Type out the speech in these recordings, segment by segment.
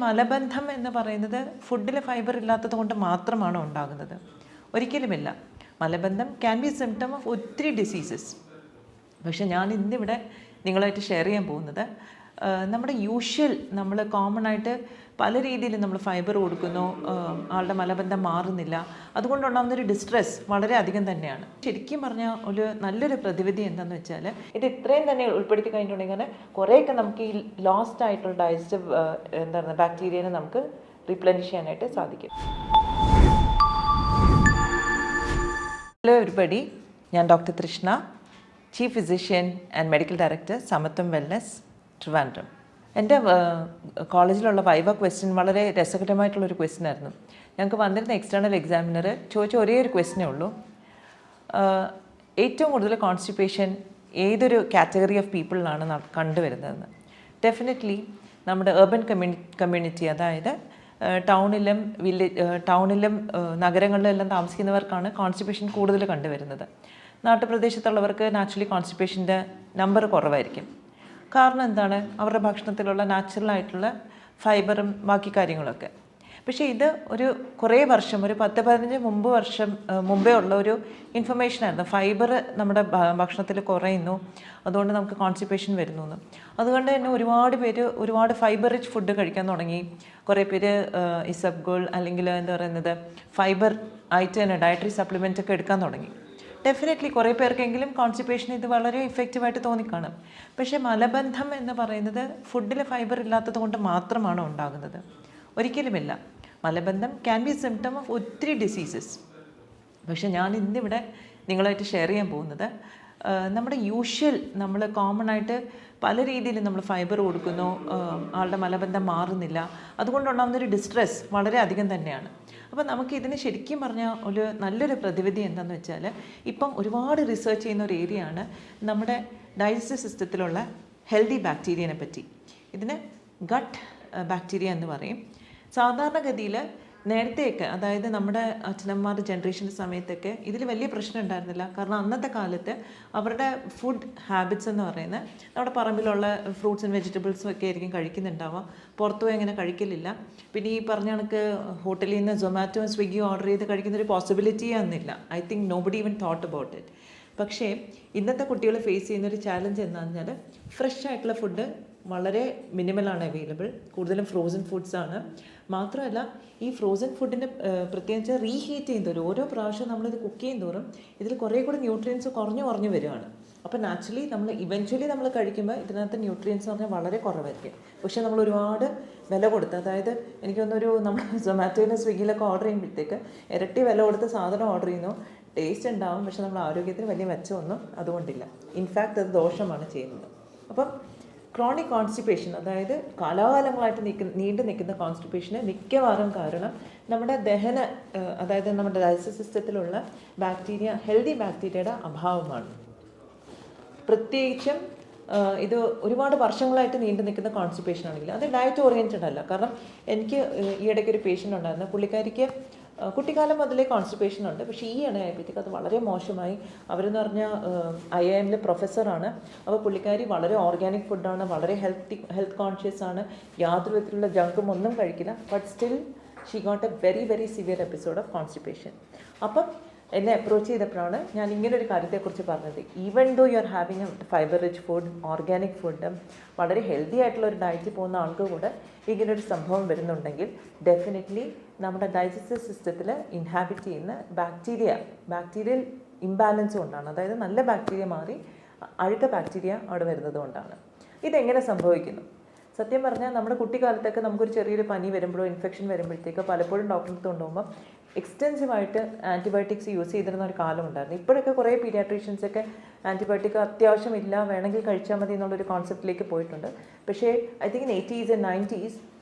മലബന്ധം എന്ന് പറയുന്നത് ഫുഡിൽ ഫൈബർ ഇല്ലാത്തത് കൊണ്ട് മാത്രമാണോ ഉണ്ടാകുന്നത്? ഒരിക്കലുമില്ല. മലബന്ധം ക്യാൻ ബി സിംറ്റം ഓഫ് ഒത്തിരി ഡിസീസസ്. പക്ഷെ ഞാൻ ഇന്നിവിടെ നിങ്ങളായിട്ട് ഷെയർ ചെയ്യാൻ പോകുന്നത് നമ്മുടെ നമ്മൾ കോമൺ ആയിട്ട് പല രീതിയിൽ നമ്മൾ ഫൈബർ കൊടുക്കുന്നു, ആളുടെ മലബന്ധം മാറുന്നില്ല, അതുകൊണ്ടുണ്ടാകുന്നൊരു ഡിസ്ട്രെസ് വളരെ അധികം തന്നെയാണ്. ശരിക്കും പറഞ്ഞാൽ ഒരു നല്ലൊരു പ്രതിവിധി എന്താണെന്ന് വെച്ചാൽ ഇത് ഇത്രയും തന്നെ ഉൾപ്പെടുത്തി കഴിഞ്ഞിട്ടുണ്ടെങ്കിൽ കുറേയൊക്കെ നമുക്ക് ഈ ലോസ്റ്റ് ആയിട്ടുള്ള ഡൈജസ്റ്റീവ് ബാക്ടീരിയനെ നമുക്ക് റീപ്ലനിഷ് ചെയ്യാനായിട്ട് സാധിക്കും. ഹലോ എവരിബഡി, ഞാൻ doctor Trishna, chief physician and medical director, Samathwam wellness, Trivandrum. എൻ്റെ കോളേജിലുള്ള വൈവ ക്വസ്റ്റ്യൻ വളരെ രസകരമായിട്ടുള്ളൊരു ക്വസ്റ്റ്യൻ ആയിരുന്നു. ഞങ്ങൾക്ക് വന്നിരുന്ന എക്സ്റ്റേണൽ എക്സാമിനർ ചോദിച്ച ഒരേ ഒരു ക്വസ്റ്റ്യനേ ഉള്ളൂ, ഏറ്റവും കൂടുതൽ കോൺസ്റ്റിപ്പേഷൻ ഏതൊരു കാറ്റഗറി ഓഫ് പീപ്പിളിലാണ് കണ്ടുവരുന്നതെന്ന്. ഡെഫിനറ്റ്ലി നമ്മുടെ ഏർബൻ കമ്മ്യൂണിറ്റി, അതായത് ടൗണിലും നഗരങ്ങളിലും എല്ലാം താമസിക്കുന്നവർക്കാണ് കോൺസ്റ്റിപ്പേഷൻ കൂടുതൽ കണ്ടുവരുന്നത്. നാട്ടുപ്രദേശത്തുള്ളവർക്ക് നാച്ചുറലി കോൺസ്റ്റിപ്പേഷൻ്റെ നമ്പർ കുറവായിരിക്കും. കാരണം എന്താണ്? അവരുടെ ഭക്ഷണത്തിലുള്ള നാച്ചുറലായിട്ടുള്ള ഫൈബറും ബാക്കി കാര്യങ്ങളൊക്കെ. പക്ഷേ ഇത് കുറേ വർഷം, ഒരു 10-15 വർഷം മുമ്പേ ഉള്ള ഒരു ഇൻഫർമേഷനായിരുന്നു. ഫൈബർ നമ്മുടെ ഭക്ഷണത്തിൽ കുറയുന്നു, അതുകൊണ്ട് നമുക്ക് കോൺസ്റ്റിപ്പേഷൻ വരുന്നു എന്ന്. അതുകൊണ്ട് തന്നെ ഒരുപാട് ഫൈബർ റിച്ച് ഫുഡ് കഴിക്കാൻ തുടങ്ങി. കുറേ പേര് ഇസബ്ഗോൾ അല്ലെങ്കിൽ ഫൈബർ ആയിട്ട് തന്നെ ഡയറ്ററി സപ്ലിമെൻ്റ് ഒക്കെ എടുക്കാൻ തുടങ്ങി. ഡെഫിനറ്റ്ലി കുറേ പേർക്കെങ്കിലും കോൺസ്റ്റിപ്പേഷൻ ഇത് വളരെ ഇഫക്റ്റീവായിട്ട് തോന്നിക്കാണും. പക്ഷേ മലബന്ധം എന്ന് പറയുന്നത് ഫുഡിൽ ഫൈബർ ഇല്ലാത്തത് കൊണ്ട് മാത്രമാണോ ഉണ്ടാകുന്നത്? ഒരിക്കലുമില്ല. മലബന്ധം ക്യാൻ ബി സിംറ്റം ഓഫ് ഒത്തിരി ഡിസീസസ്. പക്ഷെ ഞാൻ ഇന്നിവിടെ നിങ്ങളായിട്ട് ഷെയർ ചെയ്യാൻ പോകുന്നത് നമ്മുടെ നമ്മൾ കോമൺ ആയിട്ട് പല രീതിയിൽ നമ്മൾ ഫൈബർ കൊടുക്കുന്നു, ആളുടെ മലബന്ധം മാറുന്നില്ല, അതുകൊണ്ടുണ്ടാകുന്നൊരു ഡിസ്ട്രെസ് വളരെ അധികം തന്നെയാണ്. അപ്പോൾ നമുക്ക് ഇതിന് ശരിക്കും പറഞ്ഞാൽ ഒരു നല്ലൊരു പ്രതിവിധി എന്താണെന്ന് വെച്ചാൽ, ഇപ്പം ഒരുപാട് റിസർച്ച് ചെയ്യുന്ന ഒരു ഏരിയ ആണ് നമ്മുടെ ഡൈജസ്റ്റീവ് സിസ്റ്റത്തിലുള്ള ഹെൽത്തി ബാക്ടീരിയനെ പറ്റി. ഇതിന് ഗട്ട് ബാക്ടീരിയ എന്ന് പറയും. സാധാരണഗതിയിൽ നേരത്തെയൊക്കെ, അതായത് നമ്മുടെ അച്ഛനമ്മമാരുടെ ജനറേഷൻ്റെ സമയത്തൊക്കെ ഇതിൽ വലിയ പ്രശ്നം ഉണ്ടായിരുന്നില്ല. കാരണം അന്നത്തെ കാലത്ത് അവരുടെ ഫുഡ് ഹാബിറ്റ്സ് എന്ന് പറയുന്നത് നമ്മുടെ പറമ്പിലുള്ള ഫ്രൂട്ട്സ് ആൻഡ് വെജിറ്റബിൾസും ഒക്കെ ആയിരിക്കും കഴിക്കുന്നുണ്ടാവുക. പുറത്തുപോയി അങ്ങനെ കഴിക്കലില്ല. പിന്നെ ഈ പറഞ്ഞ കണക്ക് ഹോട്ടലിൽ നിന്ന് സൊമാറ്റോ സ്വിഗ്ഗി ഓർഡർ ചെയ്ത് കഴിക്കുന്നൊരു പോസിബിലിറ്റിയേ അന്നില്ല. I think nobody even thought about it. പക്ഷേ ഇന്നത്തെ കുട്ടികൾ ഫേസ് ചെയ്യുന്നൊരു ചാലഞ്ച് എന്താണെന്ന് പറഞ്ഞാൽ, ഫ്രഷ് ആയിട്ടുള്ള ഫുഡ് വളരെ മിനിമലാണ് അവൈലബിൾ. കൂടുതലും ഫ്രോസൺ ഫുഡ്സാണ്. മാത്രമല്ല ഈ ഫ്രോസൺ ഫുഡിൻ്റെ പ്രത്യേകിച്ച് റീഹീറ്റ് ചെയ്യുന്നതോറും, ഓരോ പ്രാവശ്യം നമ്മളിത് കുക്ക് ചെയ്യുന്നതോറും ഇതിൽ കുറേ കൂടി ന്യൂട്രിയൻസ് കുറഞ്ഞു വരികയാണ്. അപ്പോൾ നാച്ചുറലി ഇവൻച്വലി നമ്മൾ കഴിക്കുമ്പോൾ ഇതിനകത്ത് ന്യൂട്രിയൻസ് പറഞ്ഞാൽ വളരെ കുറവായിരിക്കും. പക്ഷേ നമ്മൾ ഒരുപാട് വില കൊടുത്ത്, അതായത് നമ്മൾ സൊമാറ്റോയിലും സ്വിഗ്ഗിയിലൊക്കെ ഓർഡർ ചെയ്യുമ്പോഴത്തേക്ക് ഇരട്ടി വില കൊടുത്ത് സാധനം ഓർഡർ ചെയ്യുന്നു. ടേസ്റ്റ് ഉണ്ടാവും, പക്ഷേ നമ്മുടെ ആരോഗ്യത്തിന് വലിയ മെച്ചമൊന്നും അതുകൊണ്ടില്ല. ഇൻഫാക്റ്റ് അത് ദോഷമാണ് ചെയ്യുന്നത്. അപ്പം ക്രോണിക് കോൺസ്റ്റിപ്പേഷൻ, അതായത് കാലാകാലങ്ങളായിട്ട് നീണ്ടു നിൽക്കുന്ന കോൺസ്റ്റിപ്പേഷന് മിക്കവാറും കാരണം നമ്മുടെ അതായത് നമ്മുടെ ഡൈജസ്റ്റീവ് സിസ്റ്റത്തിലുള്ള ഹെൽത്തി ബാക്ടീരിയയുടെ അഭാവമാണ്. പ്രത്യേകിച്ചും ഇത് ഒരുപാട് വർഷങ്ങളായിട്ട് നീണ്ടു നിൽക്കുന്ന കോൺസ്റ്റിപ്പേഷൻ ആണെങ്കിൽ അത് ഡയറ്റ് ഓറിയൻറ്റഡ് അല്ല. കാരണം എനിക്ക് ഈയിടയ്ക്ക് ഒരു പേഷ്യൻ്റ് ഉണ്ടായിരുന്നു. പുള്ളിക്കാരിക്ക് കുട്ടിക്കാലം മുതലേ കോൺസ്റ്റിപ്പേഷൻ ഉണ്ട്. പക്ഷേ ഈ ഇടയായപ്പോഴത്തേക്ക് അത് വളരെ മോശമായി. അവരെന്ന് പറഞ്ഞാൽ IIM പ്രൊഫസറാണ്. അപ്പോൾ പുള്ളിക്കാരി വളരെ ഓർഗാനിക് ഫുഡാണ്, വളരെ ഹെൽത്ത് കോൺഷ്യസ് ആണ്, യാതൊരു വിധത്തിലുള്ള ജങ്കും ഒന്നും കഴിക്കില്ല. But still she got a very very severe episode of constipation. അപ്പം എന്നെ അപ്രോച്ച് ചെയ്തപ്പോഴാണ് ഞാൻ ഇങ്ങനൊരു കാര്യത്തെക്കുറിച്ച് പറഞ്ഞത്. Even though you are having a fibre rich food, organic food, വളരെ ഹെൽത്തി ആയിട്ടുള്ള ഒരു ഡയറ്റിൽ പോകുന്ന ആൾക്ക് കൂടെ ഇങ്ങനൊരു സംഭവം വരുന്നുണ്ടെങ്കിൽ ഡെഫിനറ്റ്ലി നമ്മുടെ ഡൈജസ്റ്റീവ് സിസ്റ്റത്തിൽ ഇൻഹാബിറ്റ് ചെയ്യുന്ന ബാക്ടീരിയൽ ഇംബാലൻസ് കൊണ്ടാണ്. അതായത് നല്ല ബാക്ടീരിയ മാറി അഴുക്ക ബാക്ടീരിയ അവിടെ വരുന്നത് കൊണ്ടാണ്. ഇതെങ്ങനെ സംഭവിക്കുന്നു? സത്യം പറഞ്ഞാൽ നമ്മുടെ കുട്ടിക്കാലത്തൊക്കെ നമുക്കൊരു ചെറിയൊരു പനി വരുമ്പോഴോ ഇൻഫെക്ഷൻ വരുമ്പോഴത്തേക്ക് പലപ്പോഴും ഡോക്ടറെ അടുത്ത് കൊണ്ടുപോകുമ്പോൾ എക്സ്റ്റെൻസീവായിട്ട് ആൻറ്റിബയോട്ടിക്സ് യൂസ് ചെയ്തിരുന്ന ഒരു കാലം ഉണ്ടായിരുന്നു. ഇപ്പോഴൊക്കെ കുറേ പീഡിയാട്രീഷ്യൻസൊക്കെ ആൻറ്റിബയോട്ടിക് അത്യാവശ്യമില്ല, വേണമെങ്കിൽ കഴിച്ചാൽ മതി എന്നുള്ളൊരു കോൺസെപ്റ്റിലേക്ക് പോയിട്ടുണ്ട്. പക്ഷേ I think 80s and 90s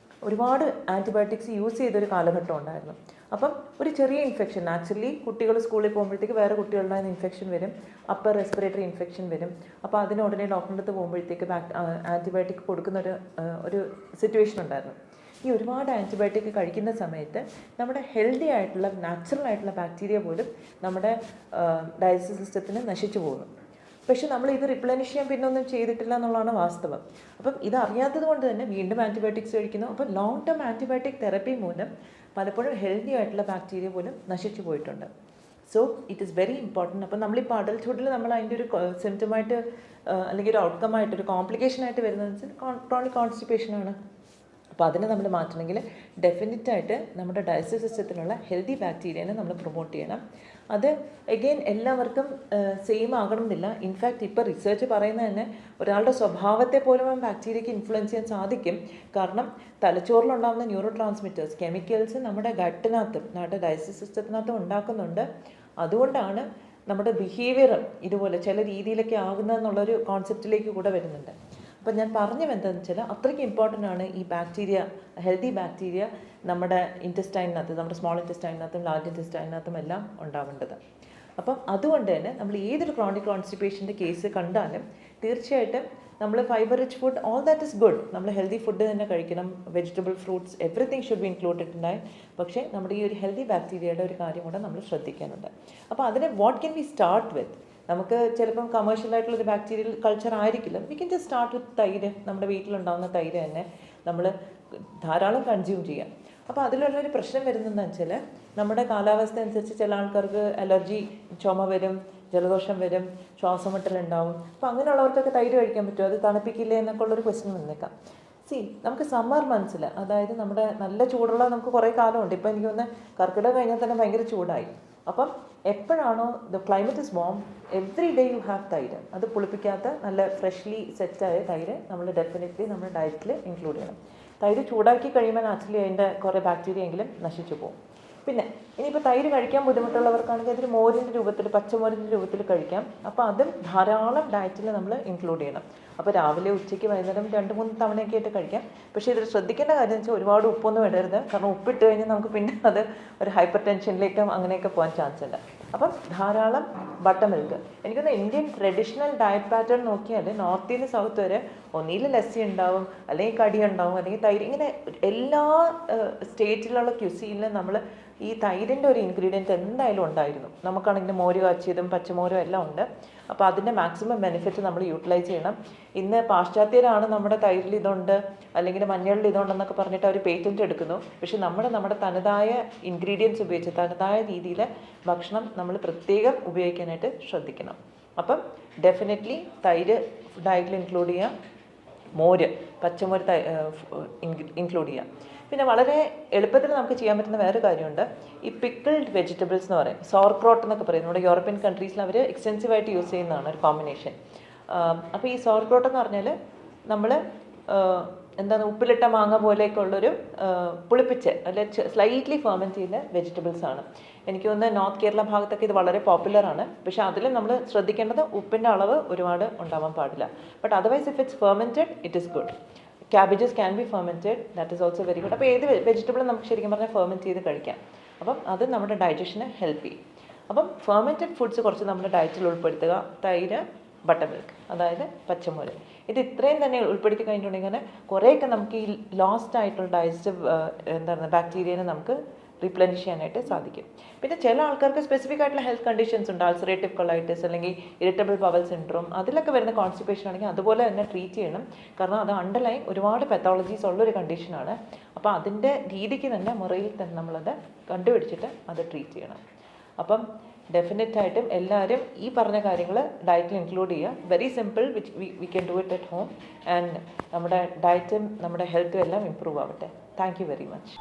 ഒരുപാട് ആൻറ്റിബയോട്ടിക്സ് യൂസ് ചെയ്തൊരു കാലഘട്ടം ഉണ്ടായിരുന്നു. അപ്പം ഒരു ചെറിയ ഇൻഫെക്ഷൻ, നാച്ചുറലി കുട്ടികൾ സ്കൂളിൽ പോകുമ്പോഴത്തേക്ക് വേറെ കുട്ടികളുടെ ഇൻഫെക്ഷൻ വരും, അപ്പർ റെസ്പിറേറ്ററി ഇൻഫെക്ഷൻ വരും. അപ്പോൾ അതിന് ഉടനെ ഡോക്ടറിൻ്റെ അടുത്ത് പോകുമ്പോഴത്തേക്ക് ആൻറ്റിബയോട്ടിക് കൊടുക്കുന്ന ഒരു സിറ്റുവേഷൻ ഉണ്ടായിരുന്നു. ഈ ഒരുപാട് ആൻറ്റിബയോട്ടിക് കഴിക്കുന്ന സമയത്ത് നമ്മുടെ ഹെൽത്തി ആയിട്ടുള്ള നാച്ചുറൽ ആയിട്ടുള്ള ബാക്ടീരിയ പോലും നമ്മുടെ ഡൈജസ്റ്റീവ് സിസ്റ്റത്തിന് നശിച്ചു പോകുന്നു. പക്ഷെ നമ്മൾ ഇത് റിപ്ലനിഷ് ചെയ്യാൻ പിന്നെ ഒന്നും ചെയ്തിട്ടില്ല എന്നുള്ളതാണ് വാസ്തവം. അപ്പം ഇത് അറിയാത്തത് കൊണ്ട് തന്നെ വീണ്ടും ആൻറ്റിബയോട്ടിക്സ് കഴിക്കുന്നു. അപ്പം ലോങ് ടേം ആൻറ്റിബയോട്ടിക് തെറപ്പി മൂലം പലപ്പോഴും ഹെൽത്തി ആയിട്ടുള്ള ബാക്ടീരിയ പോലും നശിച്ചു പോയിട്ടുണ്ട്. So it is very important. അപ്പം നമ്മളിപ്പോൾ അഡൽട്ട്ഹുഡിൽ നമ്മൾ അതിൻ്റെ ഒരു സിംറ്റമായിട്ട് അല്ലെങ്കിൽ ഒരു ഔട്ട്കം ഒരു കോംപ്ലിക്കേഷനായിട്ട് വരുന്നത് വെച്ചാൽ ക്രോണിക് കോൺസ്റ്റിപ്പേഷനാണ്. അപ്പോൾ അതിനെ നമ്മൾ മാറ്റണമെങ്കിൽ ഡെഫിനറ്റായിട്ട് നമ്മുടെ ഡൈജസ്റ്റീവ് സിസ്റ്റത്തിലുള്ള ഹെൽത്തി ബാക്ടീരിയനെ നമ്മൾ പ്രൊമോട്ട് ചെയ്യണം. അത് എഗെയിൻ എല്ലാവർക്കും സെയിം ആകണമെന്നില്ല. ഇൻഫാക്റ്റ് ഇപ്പോൾ റിസർച്ച് പറയുന്നത് തന്നെ ഒരാളുടെ സ്വഭാവത്തെ പോലും ആ ബാക്ടീരിയയ്ക്ക് ഇൻഫ്ലുവൻസ് ചെയ്യാൻ സാധിക്കും. കാരണം തലച്ചോറിലുണ്ടാകുന്ന ന്യൂറോ ട്രാൻസ്മിറ്റേഴ്സ് കെമിക്കൽസ് നമ്മുടെ ഗട്ടിനകത്തും നമ്മുടെ ഡൈജസ്റ്റീവ് സിസ്റ്റത്തിനകത്തും ഉണ്ടാക്കുന്നുണ്ട്. അതുകൊണ്ടാണ് നമ്മുടെ ബിഹേവിയർ ഇതുപോലെ ചില രീതിയിലൊക്കെ ആകുന്നതെന്നുള്ളൊരു കോൺസെപ്റ്റിലേക്ക് കൂടെ വരുന്നുണ്ട്. അപ്പം ഞാൻ പറഞ്ഞു എന്താണെന്ന് വെച്ചാൽ അത്രയ്ക്ക് ഇമ്പോർട്ടൻ്റ് ആണ് ഈ ബാക്ടീരിയ, ഹെൽത്തി ബാക്ടീരിയ നമ്മുടെ ഇൻറ്റസ്റ്റൈനകത്ത്, നമ്മുടെ സ്മോൾ ഇൻറ്റസ്റ്റൈനകത്തും ലാർജ് ഇൻറ്റസ്റ്റൈനകത്തും എല്ലാം ഉണ്ടാവേണ്ടത്. അപ്പം അതുകൊണ്ട് തന്നെ നമ്മൾ ഏതൊരു ക്രോണിക് കോൺസ്റ്റിപ്പേഷൻ്റെ കേസ് കണ്ടാലും തീർച്ചയായിട്ടും നമ്മൾ fibre rich food, all that is good. നമ്മൾ ഹെൽത്തി ഫുഡ് തന്നെ കഴിക്കണം. Vegetable, fruits, everything should be included in diet. പക്ഷേ നമ്മുടെ ഈ ഒരു ഹെൽത്തി ബാക്ടീരിയയുടെ ഒരു കാര്യം കൂടെ നമ്മൾ ശ്രദ്ധിക്കാനുണ്ട്. അപ്പോൾ അതിനെ what can we start with? നമുക്ക് ചിലപ്പം കമേഴ്ഷ്യലായിട്ടുള്ളൊരു ബാക്ടീരിയൽ കൾച്ചർ ആയിരിക്കില്ല. We can just start with തൈര്. നമ്മുടെ വീട്ടിലുണ്ടാകുന്ന തൈര് തന്നെ നമ്മൾ ധാരാളം കൺസ്യൂം ചെയ്യാം. അപ്പോൾ അതിലുള്ളൊരു പ്രശ്നം വരുന്നതെന്ന് വെച്ചാൽ നമ്മുടെ കാലാവസ്ഥ അനുസരിച്ച് ചില ആൾക്കാർക്ക് അലർജി, ചുമ വരും, ജലദോഷം വരും, ശ്വാസമുട്ടലുണ്ടാവും. അപ്പോൾ അങ്ങനെയുള്ളവർക്കൊക്കെ തൈര് കഴിക്കാൻ പറ്റുമോ? അത് തണുപ്പിക്കില്ലേ എന്നൊക്കെ ഉള്ളൊരു ക്വസ്റ്റ്യൻ വന്നേക്കാം. നമുക്ക് സമ്മർ മന്ത്സിൽ, അതായത് നമ്മുടെ നല്ല ചൂടുള്ള നമുക്ക് കുറേ കാലമുണ്ട്. ഇപ്പോൾ എനിക്ക് തോന്നുന്നു കർക്കിടക കഴിഞ്ഞാൽ തന്നെ ഭയങ്കര ചൂടായി. അപ്പം എപ്പോഴാണോ the climate is warm, every day you have തൈര്. അത് പുളിപ്പിക്കാത്ത നല്ല ഫ്രഷ്ലി സെറ്റായ തൈര് നമ്മൾ ഡെഫിനറ്റ്ലി നമ്മുടെ ഡയറ്റിൽ ഇൻക്ലൂഡ് ചെയ്യണം. തൈര് ചൂടാക്കി കഴിയുമ്പോൾ നാച്ചുറലി അതിൻ്റെ കുറേ ബാക്ടീരിയ എങ്കിലും നശിച്ചു പോകും. പിന്നെ ഇനിയിപ്പോൾ തൈര് കഴിക്കാൻ ബുദ്ധിമുട്ടുള്ളവർക്കാണെങ്കിൽ അതൊരു മോരിൻ്റെ രൂപത്തിൽ, പച്ചമോരിൻ്റെ രൂപത്തിൽ കഴിക്കാം. അപ്പോൾ അതും ധാരാളം ഡയറ്റിൽ നമ്മൾ ഇൻക്ലൂഡ് ചെയ്യണം. അപ്പോൾ രാവിലെ, ഉച്ചയ്ക്ക്, വൈകുന്നേരം 2-3 തവണയൊക്കെ ആയിട്ട് കഴിക്കാം. പക്ഷേ ഇതിൽ ശ്രദ്ധിക്കേണ്ട കാര്യം എന്ന് വെച്ചാൽ ഒരുപാട് ഉപ്പൊന്നും ഇടരുത്. കാരണം ഉപ്പിട്ട് കഴിഞ്ഞാൽ നമുക്ക് പിന്നെ അത് ഒരു ഹൈപ്പർ ടെൻഷനിലേക്കും അങ്ങനെയൊക്കെ പോകാൻ ചാൻസ് ഉണ്ട്. അപ്പം ധാരാളം ബട്ടർ മിൽക്ക്. എനിക്കൊന്ന് ഇന്ത്യൻ ട്രഡീഷണൽ ഡയറ്റ് പാറ്റേൺ നോക്കിയാൽ നോർത്തിൽ നിന്ന് സൗത്ത് വരെ ഒന്നിയിൽ ലസ്സി ഉണ്ടാവും, അല്ലെങ്കിൽ കടി ഉണ്ടാവും, അല്ലെങ്കിൽ തൈര്. ഇങ്ങനെ എല്ലാ സ്റ്റേറ്റിലുള്ള ക്യുസീനിലും നമ്മൾ ഈ തൈരിൻ്റെ ഒരു ഇൻഗ്രീഡിയൻറ്റ് എന്തായാലും ഉണ്ടായിരുന്നു. നമുക്കാണെങ്കിൽ മോര് കാച്ചിയതും പച്ചമോരും എല്ലാം ഉണ്ട്. അപ്പോൾ അതിൻ്റെ മാക്സിമം ബെനിഫിറ്റ് നമ്മൾ യൂട്ടിലൈസ് ചെയ്യണം. ഇന്ന് പാശ്ചാത്യരാണ് നമ്മുടെ തൈരിൽ ഇതുണ്ട്, അല്ലെങ്കിൽ മഞ്ഞളിൽ ഇതുണ്ടെന്നൊക്കെ പറഞ്ഞിട്ട് അവർ പേറ്റൻറ്റ് എടുക്കുന്നു. പക്ഷെ നമ്മുടെ തനതായ ഇൻഗ്രീഡിയൻസ് ഉപയോഗിച്ച് തനതായ രീതിയിൽ ഭക്ഷണം നമ്മൾ പ്രത്യേകം ഉപയോഗിക്കാനായിട്ട് ശ്രദ്ധിക്കണം. അപ്പം ഡെഫിനറ്റ്ലി തൈര് ഡയറ്റിൽ ഇൻക്ലൂഡ് ചെയ്യുക, മോര്, പച്ചമോര് ഇൻക്ലൂഡ് ചെയ്യുക. പിന്നെ വളരെ എളുപ്പത്തിൽ നമുക്ക് ചെയ്യാൻ പറ്റുന്ന വേറെ കാര്യമുണ്ട്. ഈ പിക്കിൾഡ് വെജിറ്റബിൾസ് എന്ന് പറയും, സോർക്രോട്ട് എന്നൊക്കെ പറയും. നമ്മുടെ യൂറോപ്യൻ കൺട്രീസിൽ അവർ എക്സ്റ്റെൻസീവായിട്ട് യൂസ് ചെയ്യുന്നതാണ് ഒരു കോമ്പിനേഷൻ. അപ്പോൾ ഈ സോർക്രോട്ട് എന്ന് പറഞ്ഞാൽ നമ്മൾ എന്താണ് ഉപ്പിലിട്ട മാങ്ങ പോലെയൊക്കെയുള്ളൊരു പുളിപ്പിച്ച് അല്ലെ സ്ലൈറ്റ്ലി ഫെർമെൻറ്റ് ചെയ്യുന്ന വെജിറ്റബിൾസ് ആണ്. എനിക്ക് തോന്നുന്നത് നോർത്ത് കേരള ഭാഗത്തൊക്കെ ഇത് വളരെ പോപ്പുലറാണ്. പക്ഷേ അതിൽ നമ്മൾ ശ്രദ്ധിക്കേണ്ടത് ഉപ്പിൻ്റെ അളവ് ഒരുപാട് ഉണ്ടാവാൻ പാടില്ല. But otherwise if it's fermented it is good. Cabbages can be fermented, that is also very good. അപ്പോൾ ഏത് വെജിറ്റബിളും നമുക്ക് ശരിക്കും പറഞ്ഞാൽ ഫെർമെൻറ്റ് ചെയ്ത് കഴിക്കാം. അപ്പം അത് നമ്മുടെ ഡൈജഷനെ ഹെൽപ്പ് ചെയ്യും. അപ്പം ഫെർമെൻറ്റഡ് ഫുഡ്സ് കുറച്ച് നമ്മുടെ ഡയറ്റിൽ ഉൾപ്പെടുത്തുക. തൈര്, ബട്ടർ മിൽക്ക്, അതായത് പച്ചമോര്, ഇത് ഇത്രയും തന്നെ ഉൾപ്പെടുത്തി കഴിഞ്ഞിട്ടുണ്ടെങ്കിൽ കുറേയൊക്കെ നമുക്ക് ഈ ലോസ്റ്റ് ആയിട്ടുള്ള ഡൈജസ്റ്റീവ് ബാക്ടീരിയനെ നമുക്ക് റീപ്ലനിഷ് ചെയ്യാനായിട്ട് സാധിക്കും. പിന്നെ ചില ആൾക്കാർക്ക് സ്പെസിഫിക് ആയിട്ടുള്ള ഹെൽത്ത് കണ്ടീഷൻസ് ഉണ്ട്, അൾസറേറ്റീവ് കൊളൈറ്റിസ് അല്ലെങ്കിൽ ഇറിറ്റബിൾ ബവൽ സിൻഡ്രോം, അതിലൊക്കെ വരുന്ന കോൺസ്റ്റിപ്പേഷൻ ആണെങ്കിൽ അതുപോലെ തന്നെ ട്രീറ്റ് ചെയ്യണം. കാരണം അത് അണ്ടർലൈൻ ഒരുപാട് പെത്തോളജീസ് ഉള്ളൊരു കണ്ടീഷനാണ്. അപ്പോൾ അതിൻ്റെ രീതിക്ക് തന്നെ മുറയിൽ തന്നെ നമ്മളത് കണ്ടുപിടിച്ചിട്ട് അത് ട്രീറ്റ് ചെയ്യണം. അപ്പം ഡെഫിനറ്റായിട്ടും എല്ലാവരും ഈ പറഞ്ഞ കാര്യങ്ങൾ ഡയറ്റിൽ ഇൻക്ലൂഡ് ചെയ്യുക. Very simple, which we can do it at home. And നമ്മുടെ ഡയറ്റും നമ്മുടെ ഹെൽത്തും എല്ലാം ഇമ്പ്രൂവ് ആവട്ടെ. Thank you very much.